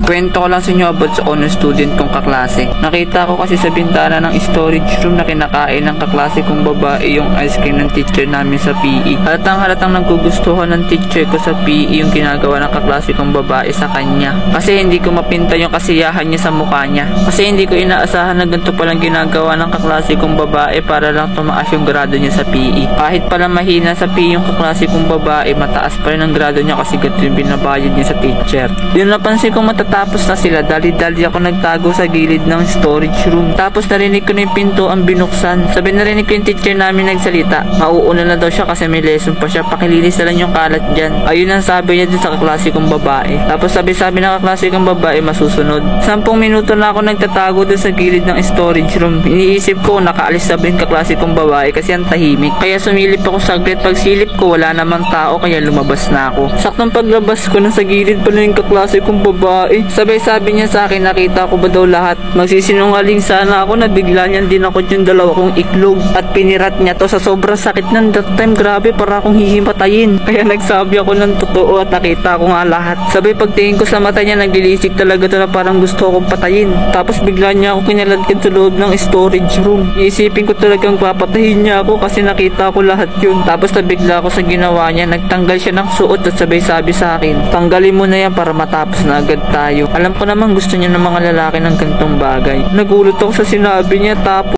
Kwento ko lang sa inyo about sa honor student kong kaklase. Nakita ko kasi sa bintana ng storage room na kinakain ng kaklase kong babae yung ice cream ng teacher namin sa PE. Halatang naggugustuhan ng teacher ko sa PE yung ginagawa ng kaklase kong babae sa kanya. Kasi hindi ko mapinta yung kasiyahan niya sa mukha niya. Kasi hindi ko inaasahan na ganito palang ginagawa ng kaklase kong babae para lang tumaas yung grado niya sa PE. Kahit pala mahina sa PE yung kaklase kong babae, mataas pa rin ang grado niya kasi ganito yung binabayad niya sa teacher. Yun, napansin kong matatapos na sila, dali-dali ako nagtago sa gilid ng storage room. Tapos narinig ko na yung pinto ang binuksan. Sabi, narinig ko yung teacher namin nagsalita. Mauuna na daw siya kasi may lesson pa siya. Pakilinis na lang yung kalat dyan. Ayun ang sabi niya dun sa kaklase kong babae. Tapos sabi ng kaklase kong babae, masusunod. 10 minuto na ako nagtatago dun sa gilid ng storage room. Iniisip ko nakaalis na ba yung kaklase kong babae kasi ang tahimik. Kaya sumilip ako saglit. Pag silip ko wala namang tao kaya lumabas na ako. Saktong paglabas ko, nasa gilid pa na yung kaklase kong babae. Sabi niya sa akin, nakita ko ba daw lahat? Magsisinungaling sana ako na bigla niyan dinakot yung dalawa kong iklog at pinirat niya to sa sobrang sakit ng that time. Grabe, para akong hihimatayin. Kaya nagsabi ako ng totoo at nakita ko nga lahat. Sabay pagtingin ko sa mata niya, naglilisik talaga to na parang gusto akong patayin. Tapos bigla niya ako kinaladkad sa loob ng storage room. Iisipin ko talagang papatayin niya ako kasi nakita ko lahat yun. Tapos nabigla ako sa ginawa niya. Nagtanggal siya ng suot at sabay sabi sa akin, tanggalin mo na yan para matapos na agad tayo. Alam ko naman gusto niya ng mga lalaki ng ganitong bagay. Nagulat ako sa sinabi niya. Tapos